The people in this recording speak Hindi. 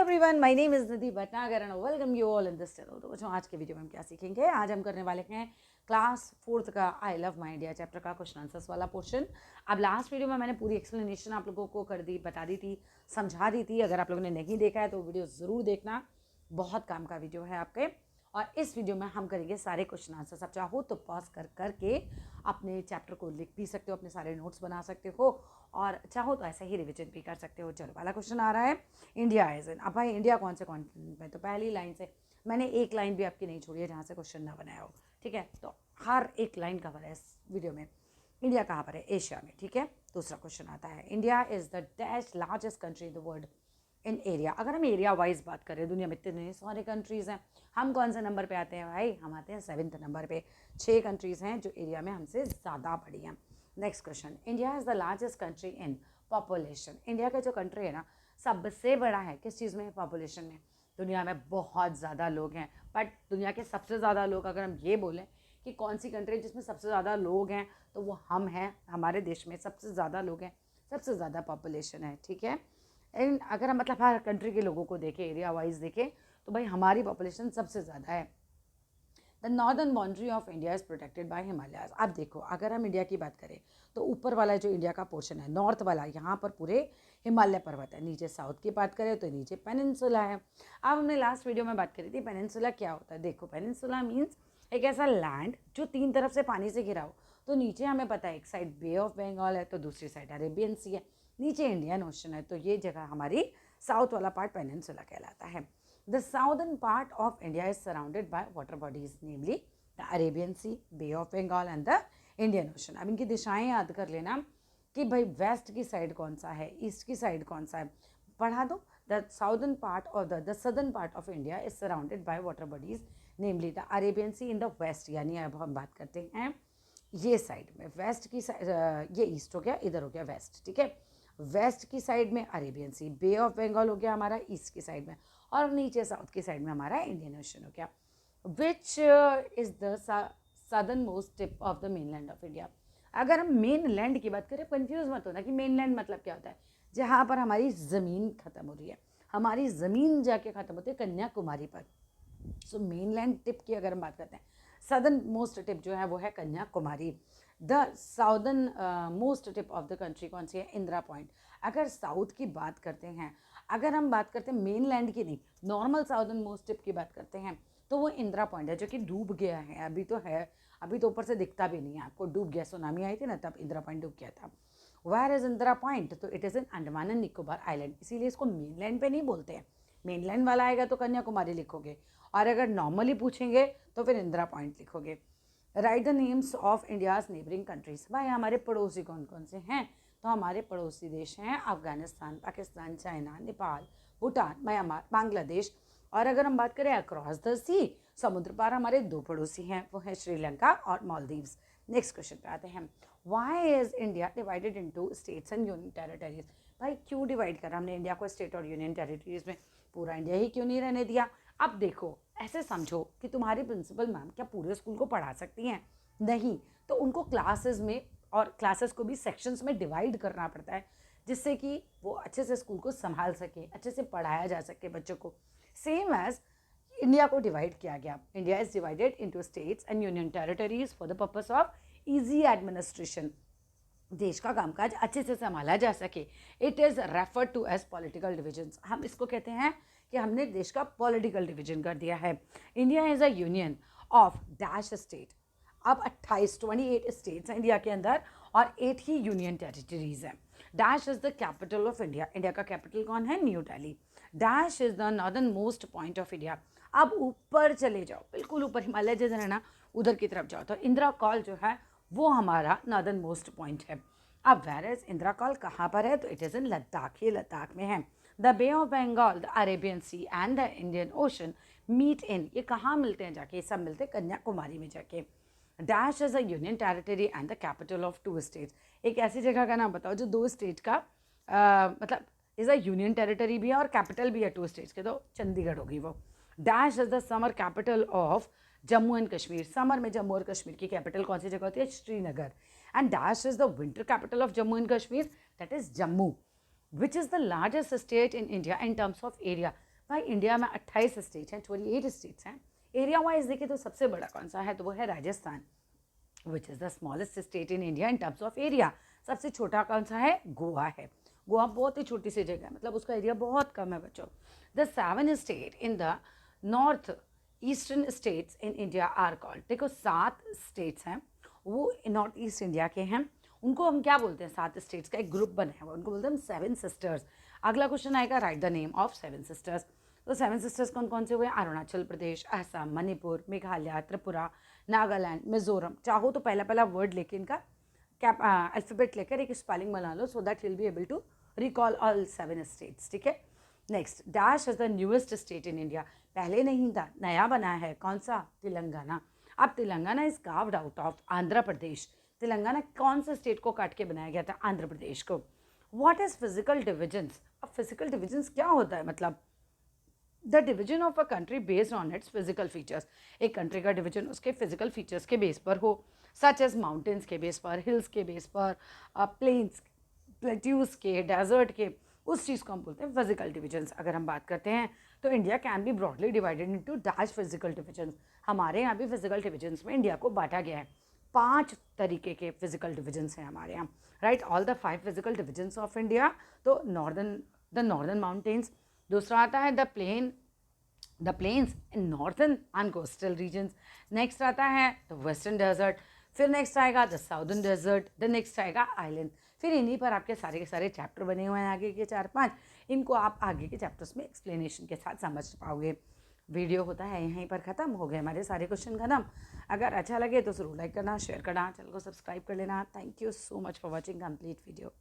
Everyone, my name is Nidhi Bhatnagar and welcome you all in this channel. तो बच्चों, आज के वीडियो में हम क्या सीखेंगे? आज हम करने वाले हैं क्लास 4th का I love my India chapter का क्वेश्चन आंसर्स वाला पोर्शन। अब लास्ट वीडियो में मैंने पूरी एक्सप्लेनेशन आप लोगों को कर दी, बता दी थी, समझा दी थी। अगर आप लोगों ने नहीं देखा है तो वीडियो ज़रूर देखना, बहुत काम का वीडियो है आपके। और इस वीडियो में हम करेंगे सारे क्वेश्चन आंसर्स। आप चाहो तो पॉज कर करके अपने चैप्टर को लिख भी सकते हो, अपने सारे नोट्स बना सकते हो, और चाहो तो ऐसे ही रिविजन भी कर सकते हो। चलो, वाला क्वेश्चन आ रहा है, इंडिया इज इन। अब भाई, इंडिया कौन से कॉन्टिनेंट में? तो पहली लाइन से मैंने एक लाइन भी आपकी नहीं छोड़ी है जहाँ से क्वेश्चन ना बनाया हो, ठीक है? तो हर एक लाइन कवर है इस वीडियो में। इंडिया कहाँ पर है? एशिया में, ठीक है। दूसरा क्वेश्चन आता है, India is the dash largest country in the world in area. अगर हम एरिया वाइज बात करें, दुनिया में इतने सारे कंट्रीज़ हैं, हम कौन से नंबर पे आते हैं भाई? हम आते हैं 7th नंबर पे। 6 कंट्रीज़ हैं जो एरिया में हमसे ज़्यादा बड़ी हैं। Next question, India is the largest country in population. India का जो कंट्री है ना, सबसे बड़ा है किस चीज़ में? पॉपुलेशन में। दुनिया में बहुत ज़्यादा लोग हैं, बट दुनिया के सबसे ज़्यादा लोग, अगर हम ये बोलें कि कौन सी कंट्री जिसमें सबसे ज़्यादा लोग हैं, तो वो हम हैं। हमारे देश में सबसे ज़्यादा लोग हैं, सबसे ज़्यादा पॉपुलेशन है, ठीक है। एंड अगर हम मतलब हर कंट्री के लोगों को देखें, एरिया वाइज देखें, तो भाई हमारी पॉपुलेशन सबसे ज़्यादा है। The northern boundary of India is protected by Himalayas. अब देखो, अगर हम इंडिया की बात करें तो ऊपर वाला जो इंडिया का पोर्शन है, नॉर्थ वाला, यहाँ पर पूरे हिमालय पर्वत है। नीचे साउथ की बात करें तो नीचे पेनिनसुला है। अब हमने लास्ट वीडियो में बात करी थी, पेनिनसुला क्या होता है। देखो, पेनिनसुला मीन्स एक ऐसा लैंड जो 3 तरफ से पानी से घिरा हो। तो नीचे हमें पता है एक साइड बे ऑफ बंगाल है, तो दूसरी साइड अरेबियन सी है, नीचे इंडियन ओशन है। तो ये जगह हमारी साउथ वाला पार्ट पेनिनसुला कहलाता है। The southern part of India is surrounded by water bodies, namely the Arabian sea, bay of Bengal and the Indian ocean. अब इनकी दिशाएं याद कर लेना कि भाई वेस्ट की साइड कौन सा है, ईस्ट की साइड कौन सा है, पढ़ा दो। द साउदर्न पार्ट और the southern part of India is surrounded by water bodies, namely the Arabian sea in the west. यानी अब हम बात करते हैं ये साइड में, वेस्ट की साइड, ये ईस्ट हो गया, इधर हो गया वेस्ट, ठीक है। वेस्ट की साइड में Arabian sea, bay of Bengal हो गया हमारा ईस्ट की साइड में, और नीचे साउथ की साइड में हमारा इंडियन ओशन हो गया। Which is the southern most tip of the mainland of India. अगर हम मेन लैंड की बात करें, कन्फ्यूज मत होना कि मेन लैंड मतलब क्या होता है। जहाँ पर हमारी ज़मीन ख़त्म हो रही है, हमारी ज़मीन जाके ख़त्म होती है कन्याकुमारी पर। सो मेन लैंड टिप की अगर हम बात करते हैं, सदर्न मोस्ट टिप जो है वो है Kanyakumari. The southern most tip of the country कौन सी है? इंदिरा पॉइंट। अगर साउथ की बात करते हैं, अगर हम बात करते हैं मेन लैंड की नहीं, नॉर्मल साउदर्न मोस्ट टिप की बात करते हैं, तो वो इंदिरा पॉइंट है, जो कि डूब गया है। अभी तो है, अभी तो ऊपर से दिखता भी नहीं है आपको, डूब गया। सुनामी आई थी ना, तब इंदिरा पॉइंट डूब गया था। Where is Indira point? तो it is in Andaman and Nicobar island, इसीलिए इसको मेन लैंड पे नहीं बोलते हैं। मेन लैंड वाला आएगा तो कन्याकुमारी लिखोगे, और अगर नॉर्मली पूछेंगे तो फिर इंदिरा पॉइंट लिखोगे। Right the names of India's neighbouring countries. भाई हमारे पड़ोसी कौन कौन से हैं? तो हमारे पड़ोसी देश हैं अफगानिस्तान, पाकिस्तान, चाइना, नेपाल, भूटान, म्यांमार, बांग्लादेश। और अगर हम बात करें अक्रॉस द सी, समुद्र पार, हमारे 2 पड़ोसी हैं, वो है श्रीलंका और मालदीव्स। नेक्स्ट क्वेश्चन पे आते हैं, why is India divided into states and union territories. भाई क्यों डिवाइड करा हमने इंडिया को स्टेट और यूनियन टेरिटरीज में? पूरा इंडिया ही क्यों नहीं रहने दिया? अब देखो, ऐसे समझो कि तुम्हारी प्रिंसिपल मैम क्या पूरे स्कूल को पढ़ा सकती हैं? नहीं। तो उनको क्लासेस में, और क्लासेस को भी सेक्शंस में डिवाइड करना पड़ता है, जिससे कि वो अच्छे से स्कूल को संभाल सके, अच्छे से पढ़ाया जा सके बच्चों को। सेम एज इंडिया को डिवाइड किया गया। India is divided into states and union territories for the purpose of easy administration, देश का कामकाज अच्छे से संभाला जा सके। It is refer to as political divisions. हम इसको कहते हैं कि हमने देश का पॉलिटिकल डिवीजन कर दिया है। India is a union of dash state. अब 28 स्टेट्स हैं इंडिया के अंदर, और 8 ही यूनियन टेरिटरीज हैं। Dash is the capital of India. India का कैपिटल कौन है? New Delhi. Dash is the northern most point of India. अब ऊपर चले जाओ, बिल्कुल ऊपर, हिमालय जैसे है ना, उधर की तरफ जाओ, तो इंदिरा कॉल जो है वो हमारा नॉर्दर्न मोस्ट पॉइंट है। अब वेयर इज इंदिरा कॉल कहाँ पर है? तो इट इज़ इन लद्दाख, ये लद्दाख में है। The bay of Bengal, the Arabian sea and the Indian ocean meet in, ये कहाँ मिलते हैं जाके? ये सब मिलते हैं कन्याकुमारी में जाके। Dash is a union territory and the capital of 2 states. एक ऐसी जगह का नाम बताओ जो 2 स्टेट का मतलब इज अ यूनियन टेरिटरी भी है और कैपिटल भी है 2 स्टेट्स के, तो चंडीगढ़ होगी वो। Dash is the summer capital of Jammu and Kashmir. Summer में जम्मू और कश्मीर की कैपिटल कौन सी जगह होती है? Srinagar. And dash is the winter capital of Jammu and Kashmir, that is Jammu. Which is the largest state in India in terms of area. भाई इंडिया में 28 स्टेट्स हैं, 28 स्टेट्स हैं। एरिया वाइज देखें तो सबसे बड़ा कौन सा है, तो वो है Rajasthan, which is the smallest state in India in terms of area. सबसे छोटा कौन सा है, गोवा है। गोवा बहुत ही छोटी सी जगह है, मतलब उसका एरिया बहुत कम है बच्चों। The 7 state in the north eastern states in India are called, देखो 7 स्टेट्स हैं वो नॉर्थ ईस्ट इंडिया के हैं, उनको हम क्या बोलते हैं, 7 स्टेट्स का एक ग्रुप बना हुआ, उनको बोलते हैं 7 सिस्टर्स। अगला क्वेश्चन आएगा, right the name of 7 sisters. तो 7 सिस्टर्स कौन कौन से हुए, अरुणाचल प्रदेश, असम, मणिपुर, मेघालय, त्रिपुरा, नागालैंड, मिजोरम। चाहो तो पहला पहला वर्ड लेके इनका कैप अल्फ़ाबेट लेकर एक स्पेलिंग बना लो, so that will be able to recall all 7 states, ठीक है। Next, dash is the newest state in India, पहले नहीं था, नया बना है, कौन सा, तेलंगाना। अब Telangana is carved out of Andhra Pradesh. Telangana कौन से स्टेट को काट के बनाया गया था, आंध्र प्रदेश को। व्हाट इज फिजिकल डिविजन्स, अब फिजिकल डिविजन्स क्या होता है, मतलब the division of a country based on it's physical features, एक कंट्री का डिवीजन उसके फिजिकल फीचर्स के बेस पर हो, सच एज माउंटेन्स के बेस पर, हिल्स के बेस पर, प्लेन्स, प्लेट्यूज के, डेजर्ट के, उस चीज़ को हम बोलते हैं फिजिकल डिविजन्स। अगर हम बात करते हैं तो India can be broadly divided into dash physical divisions, हमारे यहाँ भी फिजिकल डिविजन्स में इंडिया को बांटा गया है। 5 तरीके के फिजिकल डिविजन्स हैं हमारे यहाँ, right, all the 5 physical divisions of India. तो नॉर्दर्न माउंटेन्स, दूसरा आता है the plains in northern and coastal regions, next आता है द वेस्टर्न डेजर्ट, फिर नेक्स्ट आएगा the southern desert, the next आएगा आइलैंड। फिर इन्हीं पर आपके सारे के सारे चैप्टर बने हुए हैं, आगे के 4-5, इनको आप आगे के चैप्टर्स में एक्सप्लेनेशन के साथ समझ पाओगे। वीडियो होता है यहीं पर ख़त्म, हो गए हमारे सारे क्वेश्चन ख़त्म। अगर अच्छा लगे तो ज़रूर लाइक करना, शेयर करना, चैनल को सब्सक्राइब कर लेना। Thank you so much for watching complete video.